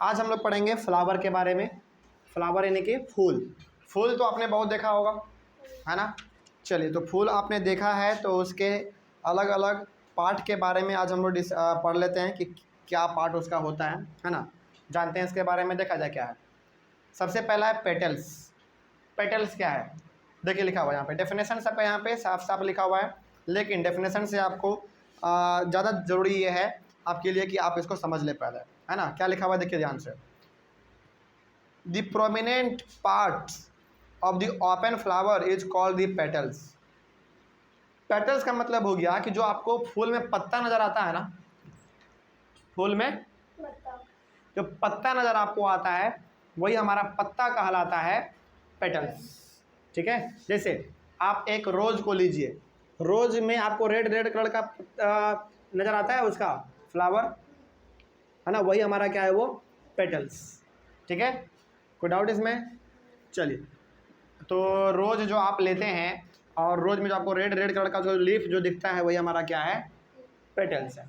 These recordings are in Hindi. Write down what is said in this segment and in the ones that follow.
आज हम लोग पढ़ेंगे फ्लावर के बारे में। फ्लावर यानी कि फूल। फूल तो आपने बहुत देखा होगा, है ना। चलिए, तो फूल आपने देखा है तो उसके अलग अलग पार्ट के बारे में आज हम लोग पढ़ लेते हैं कि क्या पार्ट उसका होता है ना। जानते हैं इसके बारे में। देखा जाए क्या है। सबसे पहला है पेटल्स। पेटल्स क्या है, देखिए लिखा हुआ है यहाँ पे। डेफिनेशन सब यहाँ पे साफ साफ लिखा हुआ है, लेकिन डेफिनेशन से आपको ज़्यादा ज़रूरी ये है आपके लिए कि आप इसको समझ ले पहले, है ना। क्या लिखा हुआ है देखिए ध्यान से। The prominent parts of the open flower is called the petals. Petals का मतलब हो गया कि जो आपको फूल में पत्ता नज़र आता है ना, फूल में जो पत्ता नज़र आपको आता है वही हमारा पत्ता कहलाता है पेटल्स। ठीक है। जैसे आप एक रोज़ को लीजिए, रोज़ में आपको रेड रेड कलर का नज़र आता है उसका फ्लावर, है ना, वही हमारा क्या है वो पेटल्स। ठीक है, कोई डाउट इसमें। चलिए, तो रोज़ जो आप लेते हैं और रोज़ में जो आपको रेड रेड कलर का जो लीफ जो दिखता है वही हमारा क्या है पेटल्स है।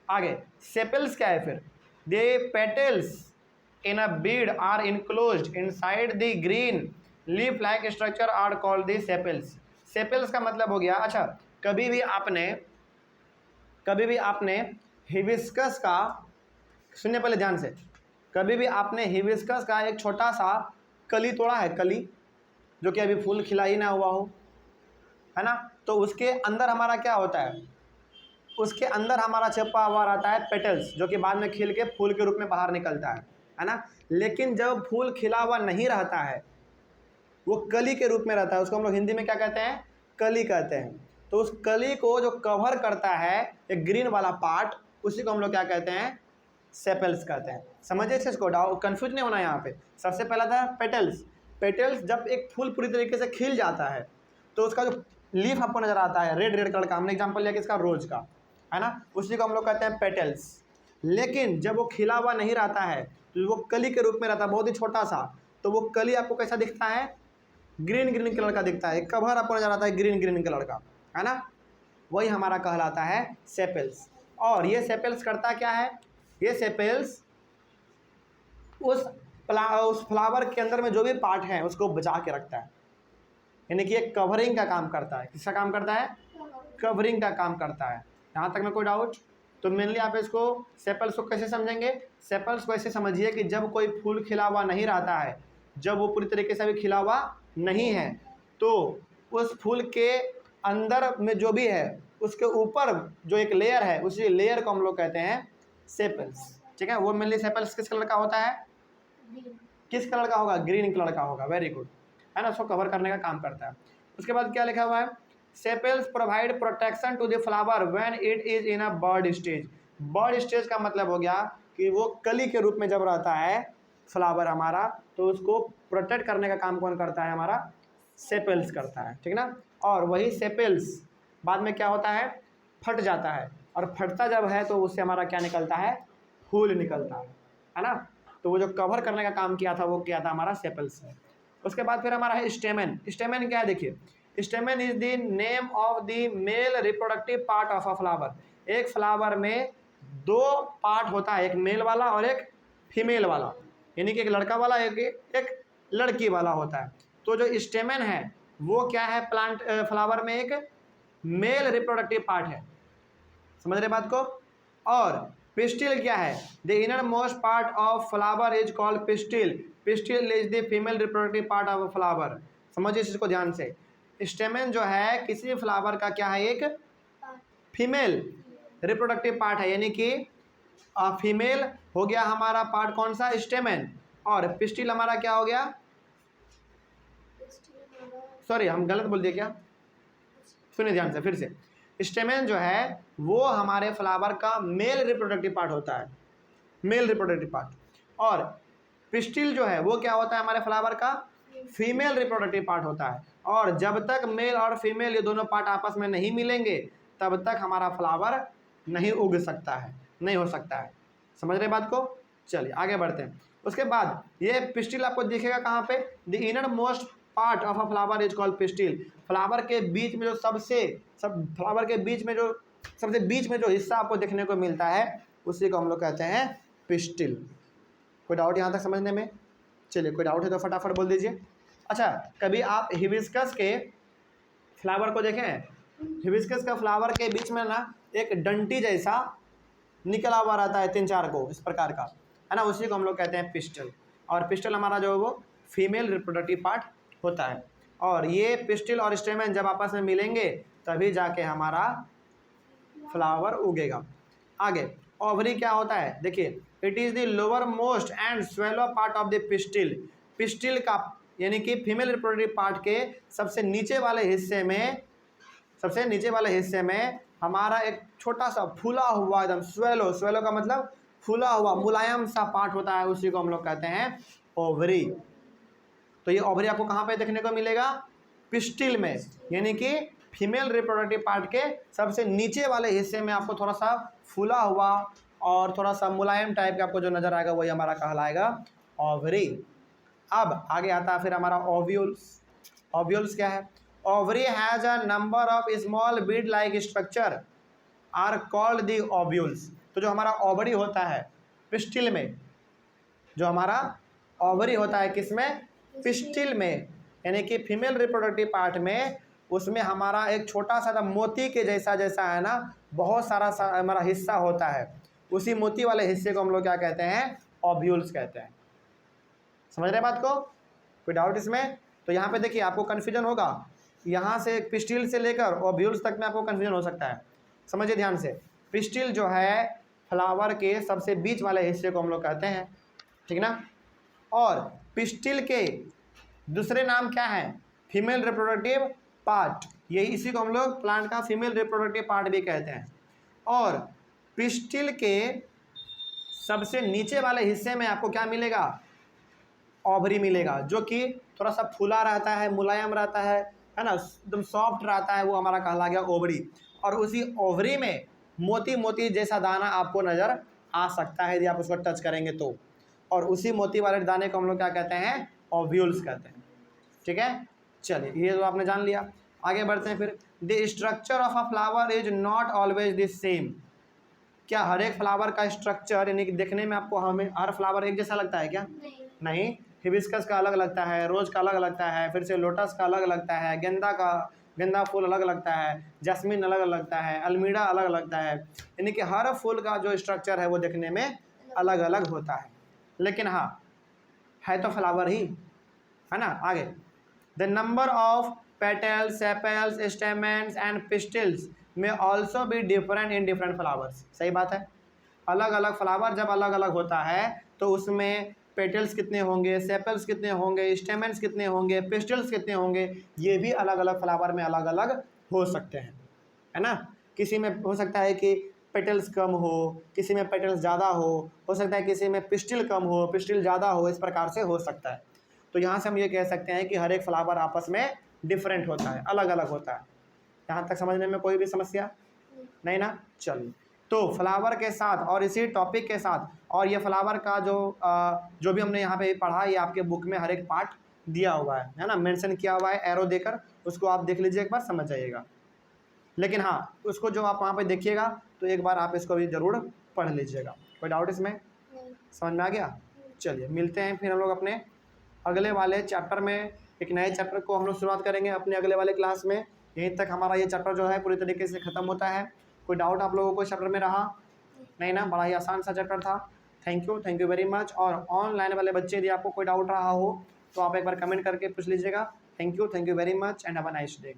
आगे सेपल्स क्या है फिर। The petals in a bud are enclosed inside the green leaf like structure are called the sepals. Sepals का मतलब हो गया, अच्छा कभी भी आपने हिबिस्कस का, सुनने पहले ध्यान से, कभी भी आपने हिबिस्कस का एक छोटा सा कली तोड़ा है, कली जो कि अभी फूल खिला ही ना हुआ हो, है ना, तो उसके अंदर हमारा क्या होता है, उसके अंदर हमारा छिपा हुआ रहता है पेटल्स, जो कि बाद में खिल के फूल के रूप में बाहर निकलता है ना। लेकिन जब फूल खिला हुआ नहीं रहता है, वो कली के रूप में रहता है, उसको हम लोग हिंदी में क्या कहते हैं, कली कहते हैं। तो उस कली को जो कवर करता है एक ग्रीन वाला पार्ट, उसी को हम लोग क्या कहते हैं, सेपल्स कहते हैं। समझिए इसको, डाउट कंफ्यूज नहीं होना यहाँ पे। सबसे पहला था पेटल्स। पेटल्स जब एक फूल पूरी तरीके से खिल जाता है तो उसका जो लीफ आपको नजर आता है रेड रेड कलर का, हमने एग्जांपल लिया कि इसका रोज का, है ना, उसी को हम लोग कहते हैं पेटल्स। लेकिन जब वो खिला हुआ नहीं रहता है तो वो कली के रूप में रहता है, बहुत ही छोटा सा, तो वो कली आपको कैसा दिखता है, ग्रीन ग्रीन कलर का दिखता है, कवर आपको नजर आता है ग्रीन ग्रीन कलर का, है ना, वही हमारा कहलाता है सेपल्स। और ये सेपल्स करता क्या है, ये सेपल्स उस फ्लावर के अंदर में जो भी पार्ट है उसको बचा के रखता है, यानी कि एक कवरिंग का काम करता है। किसका काम करता है, कवरिंग का काम करता है। यहाँ तक में कोई डाउट। तो मेनली आप इसको सेपल्स को कैसे समझेंगे, सेपल्स को ऐसे समझिए कि जब कोई फूल खिला हुआ नहीं रहता है, जब वो पूरी तरीके से भी खिला हुआ नहीं है, तो उस फूल के अंदर में जो भी है उसके ऊपर जो एक लेयर है, उसी लेयर को हम लोग कहते हैं सेपल्स। ठीक है, वो मेनली सेपल्स किस कलर का होता है, किस कलर का होगा, ग्रीन कलर का होगा। वेरी गुड, है ना, उसको कवर करने का काम करता है। उसके बाद क्या लिखा हुआ है, sepals provide protection to the flower when it is in a bud stage. Bud stage का मतलब हो गया कि वो कली के रूप में जब रहता है फ्लावर हमारा, तो उसको प्रोटेक्ट करने का काम कौन करता है, हमारा सेपल्स करता है। ठीक ना। और वही सेपल्स बाद में क्या होता है, फट जाता है, और फटता जब है तो उससे हमारा क्या निकलता है, फूल निकलता है ना। तो वो जो कवर करने का काम किया था वो क्या था, हमारा सेपल्स है। उसके बाद फिर हमारा है स्टेमन। स्टेमन क्या है, देखिए, स्टेमन is the name of the male reproductive part of a flower. एक फ्लावर में दो पार्ट होता है, एक मेल वाला और एक फीमेल वाला, यानी कि एक लड़का वाला एक लड़की वाला होता है। तो जो स्टेमन है वो क्या है, प्लांट फ्लावर में एक मेल रिप्रोडक्टिव पार्ट है, समझ रहे बात को। और पिस्टिल क्या है, the inner most part of flower is called pistil. Pistil is the female reproductive part of flower. समझिए इसको ध्यान से। स्टेमन जो है किसी फ्लावर का क्या है, एक फीमेल रिप्रोडक्टिव पार्ट है, यानी कि फीमेल हो गया हमारा पार्ट कौन सा, स्टेमन। और पिस्टिल हमारा क्या हो गया, सॉरी हम गलत बोल दिए क्या, सुनिए ध्यान से फिर से। स्टेमन जो है वो हमारे फ्लावर का मेल रिप्रोडक्टिव पार्ट होता है, मेल रिप्रोडक्टिव पार्ट। और पिस्टिल जो है वो क्या होता है, हमारे फ्लावर का फीमेल रिप्रोडक्टिव पार्ट होता है। और जब तक मेल और फीमेल ये दोनों पार्ट आपस में नहीं मिलेंगे तब तक हमारा फ्लावर नहीं उग सकता है, नहीं हो सकता है। समझ रहे बात को। चलिए आगे बढ़ते हैं। उसके बाद ये पिस्टिल आपको दिखेगा कहाँ पे, the inner most part of a flower is called pistil. Flower के बीच में जो फ्लावर के बीच में जो सबसे बीच में जो हिस्सा आपको देखने को मिलता है उसी को हम लोग कहते हैं पिस्टिल। कोई डाउट यहाँ तक समझने में? चलिए, कोई डाउट है तो फटाफट बोल दीजिए। अच्छा, कभी आप हिबिस्कस के फ्लावर को देखें हैं? हिबिस्कस का फ्लावर के बीच में ना एक डंटी जैसा निकला हुआ रहता है 3-4 को, इस प्रकार का, है ना, उसी को हम लोग कहते हैं पिस्टल। और पिस्टल हमारा जो है वो फीमेल रिप्रोडक्टिव पार्ट होता है। और ये पिस्टल और स्टेमन जब आपस में मिलेंगे तभी जाके हमारा फ्लावर उगेगा। आगे ओवरी क्या होता है? देखिए, it is the lower most and swallow part of the pistil. Pistil का यानी कि फीमेल रिप्रोडक्टिव पार्ट के सबसे नीचे वाले हिस्से में हमारा एक छोटा सा फूला हुआ एकदम स्वेलो का मतलब फूला हुआ मुलायम सा पार्ट होता है, उसी को हम लोग कहते हैं ओवरी। तो ये ओवरी आपको कहाँ पे देखने को मिलेगा? पिस्टिल में, यानी कि फीमेल रिप्रोडक्टिव पार्ट के सबसे नीचे वाले हिस्से में आपको थोड़ा सा फूला हुआ और थोड़ा सा मुलायम टाइप का आपको जो नजर आएगा वही हमारा कहलाएगा ओवरी। अब आगे आता है फिर हमारा ओव्यूल्स। ओव्यूल्स क्या है? Ovary has a number of small bead like structure are called the ovules. तो जो हमारा ओवरी होता है पिस्टिल में, जो हमारा ओवरी होता है किसमें? पिस्टिल में, यानी कि फीमेल रिप्रोडक्टिव पार्ट में, उसमें हमारा एक छोटा सा मोती के जैसा है ना, बहुत सारा हमारा हिस्सा होता है। उसी मोती वाले हिस्से को हम लोग क्या कहते हैं? ओव्यूल्स कहते हैं। समझ रहे बात को? कोई डाउट इसमें? तो यहाँ पे देखिए आपको कन्फ्यूजन होगा, यहाँ से पिस्टिल से लेकर ओव्यूल्स तक में आपको कन्फ्यूजन हो सकता है। समझिए ध्यान से, पिस्टिल जो है फ्लावर के सबसे बीच वाले हिस्से को हम लोग कहते हैं, ठीक ना। और पिस्टिल के दूसरे नाम क्या है? Female reproductive part. यही इसी को हम लोग प्लांट का फीमेल रिप्रोडक्टिव पार्ट भी कहते हैं। और पिस्टिल के सबसे नीचे वाले हिस्से में आपको क्या मिलेगा? ओवरी मिलेगा, जो कि थोड़ा सा फूला रहता है, मुलायम रहता है ना, एकदम सॉफ्ट रहता है, वो हमारा कहला गया ओवरी। और उसी ओवरी में मोती मोती जैसा दाना आपको नज़र आ सकता है यदि आप उसको टच करेंगे तो। और उसी मोती वाले दाने को हम लोग क्या कहते हैं? ओव्यूल्स कहते हैं, ठीक है। चलिए, ये तो आपने जान लिया। आगे बढ़ते हैं फिर। The structure of a flower is not always the same. क्या हर एक फ्लावर का स्ट्रक्चर यानी कि देखने में आपको हमें हर फ्लावर एक जैसा लगता है क्या? नहीं। हिबिस्कस का अलग लगता है, रोज का अलग लगता है, फिर से लोटस का अलग लगता है, गेंदा फूल अलग लगता है, जैस्मिन अलग लगता है, अल्मीडा अलग लगता है। यानी कि हर फूल का जो स्ट्रक्चर है वो देखने में अलग अलग होता है, लेकिन हाँ है तो फ्लावर ही, है ना। आगे, the number of petals, sepals, stamens and pistils may also be different in different flowers. सही बात है, अलग अलग फ्लावर जब अलग अलग होता है तो उसमें पेटल्स कितने होंगे, सेपल्स कितने होंगे, स्टेमेंस कितने होंगे, पिस्टल्स कितने होंगे, ये भी अलग अलग फ्लावर में अलग अलग हो सकते हैं, है ना। किसी में हो सकता है कि पेटल्स कम हो, किसी में पेटल्स ज़्यादा हो सकता है किसी में पिस्टिल कम हो, पिस्टिल ज़्यादा हो, इस प्रकार से हो सकता है। तो यहाँ से हम ये कह सकते हैं कि हर एक फ्लावर आपस में डिफरेंट होता है, अलग अलग होता है। यहाँ तक समझने में कोई भी समस्या नहीं ना? चलिए, तो फ्लावर के साथ और इसी टॉपिक के साथ और ये फ्लावर का जो भी हमने यहाँ पे पढ़ा, ये आपके बुक में हर एक पार्ट दिया हुआ है ना, मेंशन किया हुआ है एरो देकर, उसको आप देख लीजिए, एक बार समझ जाइएगा। लेकिन हाँ, उसको जो आप वहाँ पे देखिएगा तो एक बार आप इसको भी ज़रूर पढ़ लीजिएगा। कोई डाउट इसमें? समझ में आ गया? चलिए, मिलते हैं फिर हम लोग अपने अगले वाले चैप्टर में। एक नए चैप्टर को हम लोग शुरुआत करेंगे अपने अगले वाले क्लास में। यहीं तक हमारा ये चैप्टर जो है पूरी तरीके से ख़त्म होता है। कोई डाउट आप लोगों को चैप्टर में रहा? नहीं ना, बड़ा ही आसान सा चैप्टर था। Thank you very much. और ऑनलाइन वाले बच्चे यदि आपको कोई डाउट रहा हो तो आप एक बार कमेंट करके पूछ लीजिएगा। Thank you very much and have a nice day.